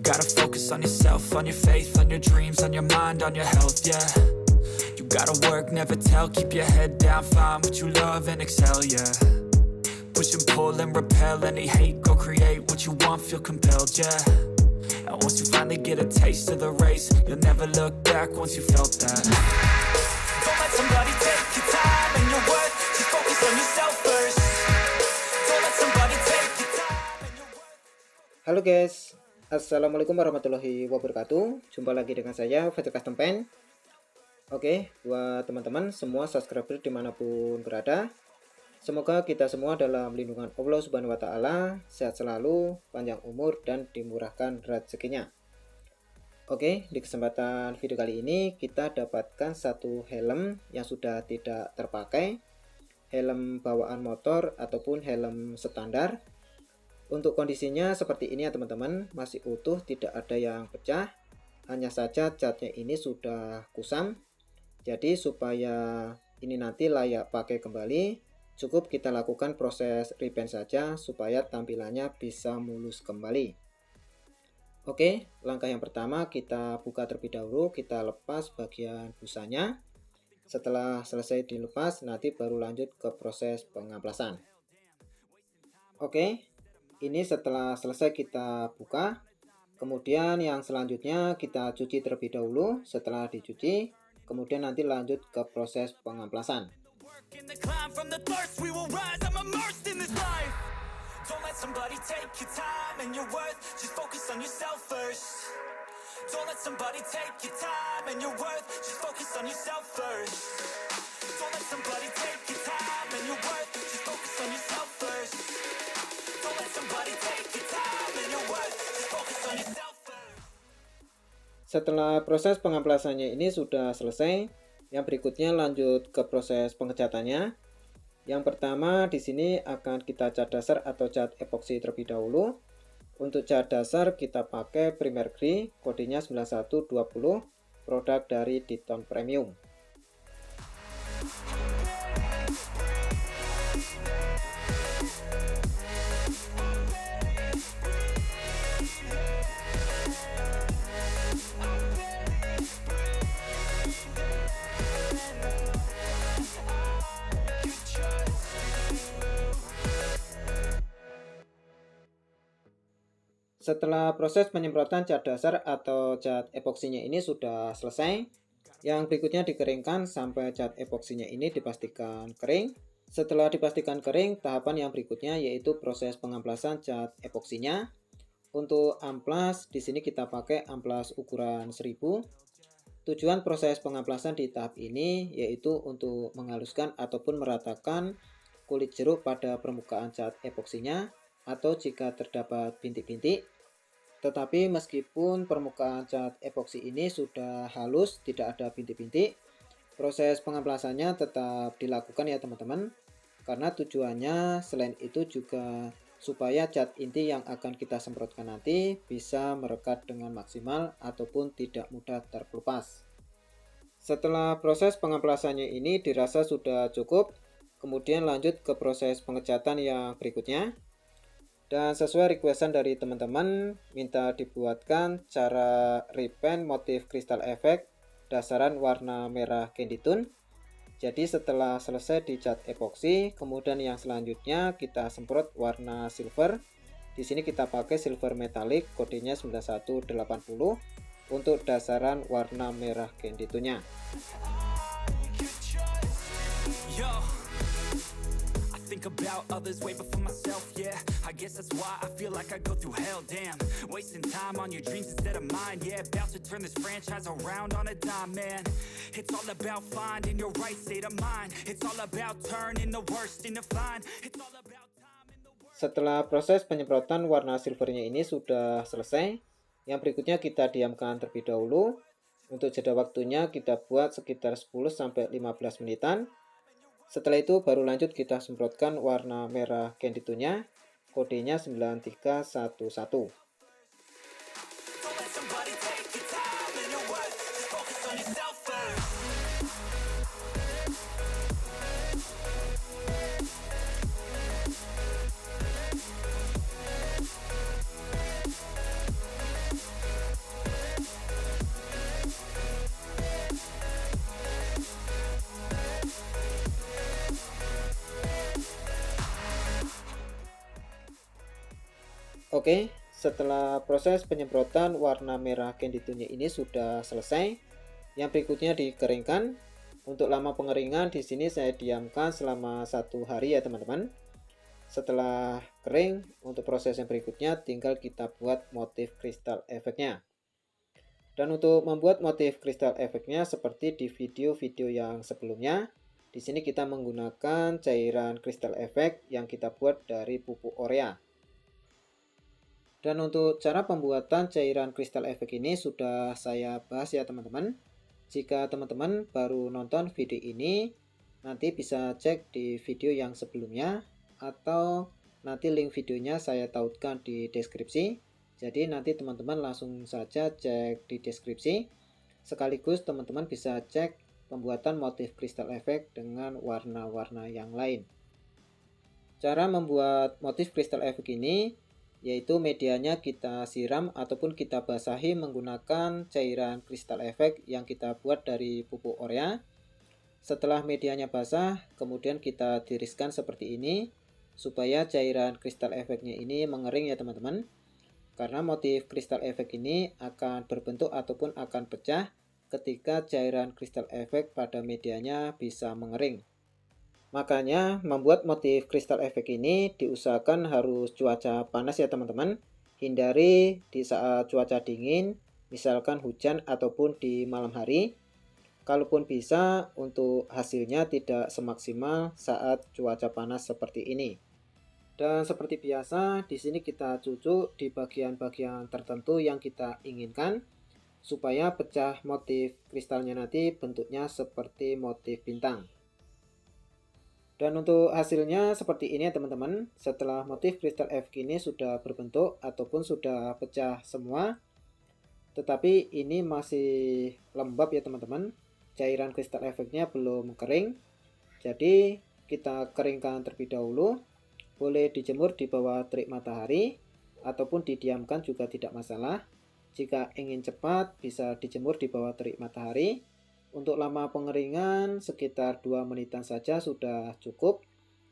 gotta focus on yourself, on your faith, on your dreams, on your mind, on your health, yeah. You gotta work, never tell, keep your head down, find what you love and excel, yeah. Push and pull and repel any hate, go create what you want, feel compelled, yeah. And once you finally get a taste of the race, you'll never look back once you felt that. Don't let somebody take your time and your worth, just focus on yourself first. Don't let somebody take your time and your worth. Halo guys, assalamualaikum warahmatullahi wabarakatuh. Jumpa lagi dengan saya Fajar Custom Paint. Oke, buat teman-teman semua subscriber dimanapun berada, semoga kita semua dalam lindungan Allah Subhanahu wa Ta'ala, sehat selalu, panjang umur, dan dimurahkan rezekinya. Oke, di kesempatan video kali ini kita dapatkan satu helm yang sudah tidak terpakai, helm bawaan motor ataupun helm standar. Untuk kondisinya seperti ini ya teman-teman, masih utuh, tidak ada yang pecah, hanya saja catnya ini sudah kusam. Jadi supaya ini nanti layak pakai kembali, cukup kita lakukan proses repaint saja supaya tampilannya bisa mulus kembali. Oke, langkah yang pertama kita buka terlebih dahulu, kita lepas bagian busanya. Setelah selesai dilepas, nanti baru lanjut ke proses pengamplasan. Oke, ini setelah selesai kita buka. Kemudian yang selanjutnya kita cuci terlebih dahulu. Setelah dicuci, kemudian nanti lanjut ke proses pengamplasan. Don't let somebody take your time and your worth, just focus on yourself first. Don't let somebody take your time and your worth, just focus on yourself first. Don't let somebody take your time and your worth, just focus on yourself first. Don't let somebody take your time and your worth, just focus on yourself first. Setelah proses pengamplasannya ini sudah selesai, yang berikutnya lanjut ke proses pengecatannya. Yang pertama di sini akan kita cat dasar atau cat epoksi terlebih dahulu. Untuk cat dasar kita pakai Primer Grey, kodenya 9120, produk dari Diton Premium. Setelah proses penyemprotan cat dasar atau cat epoksinya ini sudah selesai, yang berikutnya dikeringkan sampai cat epoksinya ini dipastikan kering. Setelah dipastikan kering, tahapan yang berikutnya yaitu proses pengamplasan cat epoksinya. Untuk amplas, di sini kita pakai amplas ukuran 1000. Tujuan proses pengamplasan di tahap ini yaitu untuk menghaluskan ataupun meratakan kulit jeruk pada permukaan cat epoksinya, atau jika terdapat bintik-bintik. Tetapi meskipun permukaan cat epoksi ini sudah halus, tidak ada bintik-bintik, proses pengamplasannya tetap dilakukan ya teman-teman, karena tujuannya selain itu juga supaya cat inti yang akan kita semprotkan nanti bisa merekat dengan maksimal ataupun tidak mudah terkelupas. Setelah proses pengamplasannya ini dirasa sudah cukup, kemudian lanjut ke proses pengecatan yang berikutnya. Dan sesuai requestan dari teman-teman, minta dibuatkan cara repaint motif kristal efek dasaran warna merah candy tone. Jadi setelah selesai dicat epoksi, kemudian yang selanjutnya kita semprot warna silver. Di sini kita pakai silver metallic, kodenya 9180 untuk dasaran warna merah candy tone-nya. Think about others way before myself, yeah. I guess that's why I feel like I go through hell, damn. Wasting time on your dreams instead of mine, yeah. About to turn this franchise around on a dime, man. It's all about finding your right state of mind. It's all about turning the worst into fine. It's all about time in the world. Setelah proses penyemprotan warna silvernya ini sudah selesai, yang berikutnya kita diamkan terlebih dahulu. Untuk jeda waktunya kita buat sekitar 10-15 menitan. Setelah itu baru lanjut kita semprotkan warna merah candy tone-nya, kodenya 9311. Oke, setelah proses penyemprotan warna merah candy tune ini sudah selesai, yang berikutnya dikeringkan. Untuk lama pengeringan di sini saya diamkan selama 1 hari ya teman-teman. Setelah kering, untuk proses yang berikutnya tinggal kita buat motif kristal efeknya. Dan untuk membuat motif kristal efeknya seperti di video-video yang sebelumnya, di sini kita menggunakan cairan kristal efek yang kita buat dari pupuk Orea. Dan untuk cara pembuatan cairan kristal efek ini sudah saya bahas ya teman-teman. Jika teman-teman baru nonton video ini, nanti bisa cek di video yang sebelumnya atau nanti link videonya saya tautkan di deskripsi. Jadi nanti teman-teman langsung saja cek di deskripsi. Sekaligus teman-teman bisa cek pembuatan motif kristal efek dengan warna-warna yang lain. Cara membuat motif kristal efek ini yaitu medianya kita siram ataupun kita basahi menggunakan cairan kristal efek yang kita buat dari pupuk Orea. Setelah medianya basah, kemudian kita tiriskan seperti ini supaya cairan kristal efeknya ini mengering ya teman-teman. Karena motif kristal efek ini akan berbentuk ataupun akan pecah ketika cairan kristal efek pada medianya bisa mengering. Makanya membuat motif kristal efek ini diusahakan harus cuaca panas ya teman-teman. Hindari di saat cuaca dingin, misalkan hujan ataupun di malam hari. Kalaupun bisa, untuk hasilnya tidak semaksimal saat cuaca panas seperti ini. Dan seperti biasa, di sini kita cucuk di bagian-bagian tertentu yang kita inginkan supaya pecah motif kristalnya nanti bentuknya seperti motif bintang. Dan untuk hasilnya seperti ini ya teman-teman. Setelah motif kristal efek ini sudah berbentuk ataupun sudah pecah semua, tetapi ini masih lembab ya teman-teman. Cairan kristal efeknya belum kering. Jadi kita keringkan terlebih dahulu. Boleh dijemur di bawah terik matahari ataupun didiamkan juga tidak masalah. Jika ingin cepat bisa dijemur di bawah terik matahari. Untuk lama pengeringan sekitar 2 menitan saja sudah cukup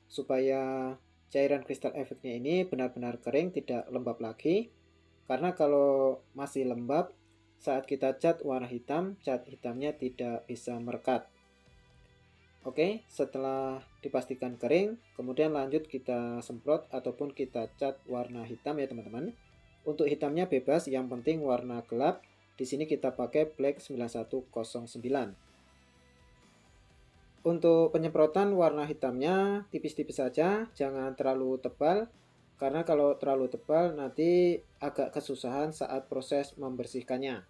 supaya cairan kristal efeknya ini benar-benar kering, tidak lembab lagi. Karena kalau masih lembab, saat kita cat warna hitam, cat hitamnya tidak bisa merekat. Oke, setelah dipastikan kering, kemudian lanjut kita semprot ataupun kita cat warna hitam ya teman-teman. Untuk hitamnya bebas, yang penting warna gelap. Di sini kita pakai black 9109. Untuk penyemprotan warna hitamnya tipis-tipis saja, jangan terlalu tebal. Karena kalau terlalu tebal nanti agak kesusahan saat proses membersihkannya.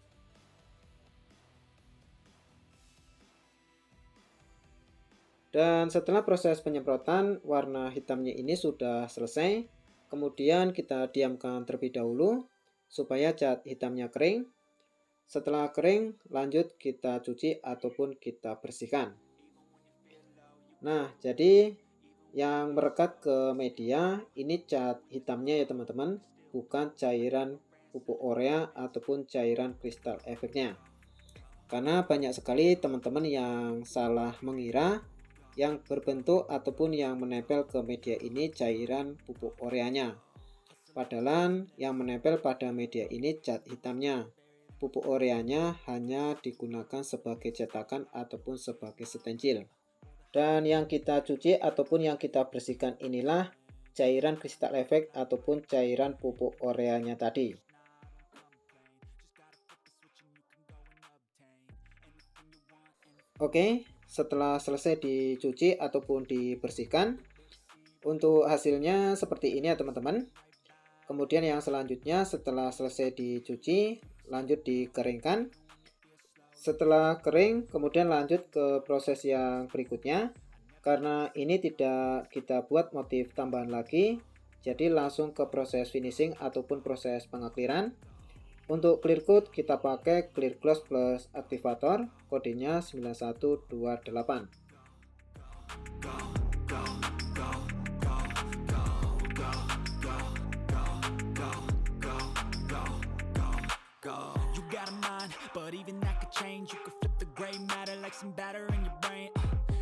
Dan setelah proses penyemprotan warna hitamnya ini sudah selesai. Kemudian kita diamkan terlebih dahulu supaya cat hitamnya kering. Setelah kering, lanjut kita cuci ataupun kita bersihkan. Nah, jadi yang merekat ke media ini cat hitamnya ya teman-teman, bukan cairan pupuk Orea ataupun cairan kristal efeknya. Karena banyak sekali teman-teman yang salah mengira yang berbentuk ataupun yang menempel ke media ini cairan pupuk Oreanya. Padahal yang menempel pada media ini cat hitamnya. Pupuk Oreanya hanya digunakan sebagai cetakan ataupun sebagai stensil. Dan yang kita cuci ataupun yang kita bersihkan inilah cairan kristal efek ataupun cairan pupuk Oreanya tadi. Oke, setelah selesai dicuci ataupun dibersihkan, untuk hasilnya seperti ini ya teman-teman. Kemudian yang selanjutnya setelah selesai dicuci, lanjut dikeringkan. Setelah kering, kemudian lanjut ke proses yang berikutnya. Karena ini tidak kita buat motif tambahan lagi, jadi langsung ke proses finishing ataupun proses pengakliran. Untuk clear coat kita pakai clear gloss plus aktivator, kodenya 9128. You got a mind, but even that could change. You could flip the gray matter like some batter in your brain.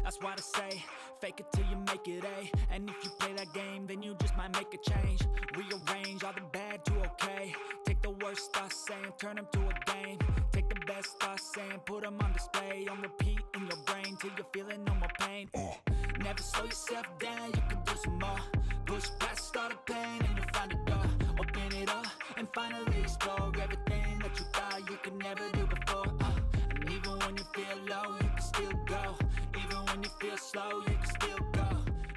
That's why I say, fake it till you make it A. And if you play that game, then you just might make a change. Rearrange all the bad to okay. Take the worst I say and turn them to a game. Take the best I say and put them on display. On repeat in your brain till you're feeling no more pain. Never slow yourself down, you can do some more. Push past all the pain and you'll find a door. Open it up and finally explore everything that you thought you could never do before. And even when you feel low, you can still go. Even when you feel slow, you can still go.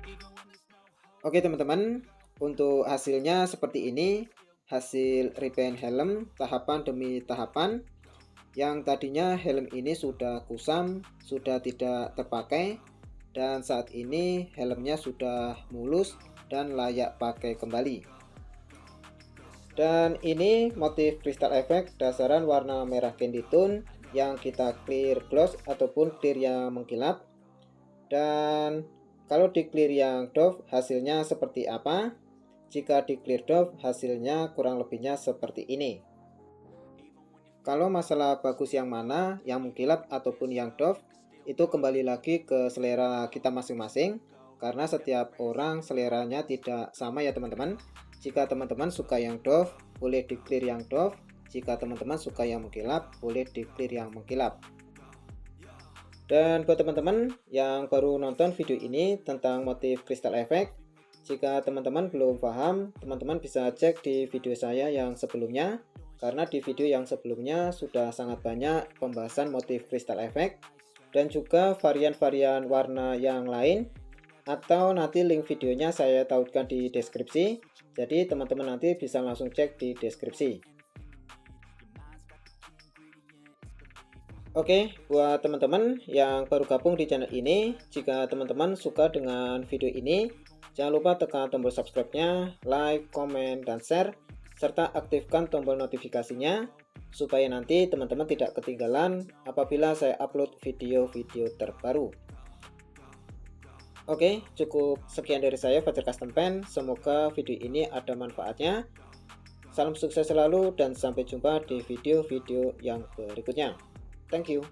Even when there's no hope. Oke teman-teman, untuk hasilnya seperti ini. Hasil repaint helm tahapan demi tahapan. Yang tadinya helm ini sudah kusam, sudah tidak terpakai, dan saat ini helmnya sudah mulus dan layak pakai kembali. Dan ini motif crystal effect dasaran warna merah candy tone yang kita clear gloss ataupun clear yang mengkilap. Dan kalau di clear yang doff hasilnya seperti apa? Jika di clear doff hasilnya kurang lebihnya seperti ini. Kalau masalah bagus yang mana, yang mengkilap ataupun yang doff, itu kembali lagi ke selera kita masing-masing, karena setiap orang seleranya tidak sama ya teman-teman. Jika teman-teman suka yang doff, boleh di clear yang doff. Jika teman-teman suka yang mengkilap, boleh di clear yang mengkilap. Dan buat teman-teman yang baru nonton video ini tentang motif crystal effect, jika teman-teman belum paham, teman-teman bisa cek di video saya yang sebelumnya, karena di video yang sebelumnya sudah sangat banyak pembahasan motif crystal effect dan juga varian-varian warna yang lain, atau nanti link videonya saya tautkan di deskripsi, jadi teman-teman nanti bisa langsung cek di deskripsi. Oke, buat teman-teman yang baru gabung di channel ini, jika teman-teman suka dengan video ini, jangan lupa tekan tombol subscribe-nya, like, komen, dan share, serta aktifkan tombol notifikasinya, supaya nanti teman-teman tidak ketinggalan apabila saya upload video-video terbaru. Oke, cukup sekian dari saya, Fajar Custom Paint. Semoga video ini ada manfaatnya. Salam sukses selalu dan sampai jumpa di video-video yang berikutnya. Thank you.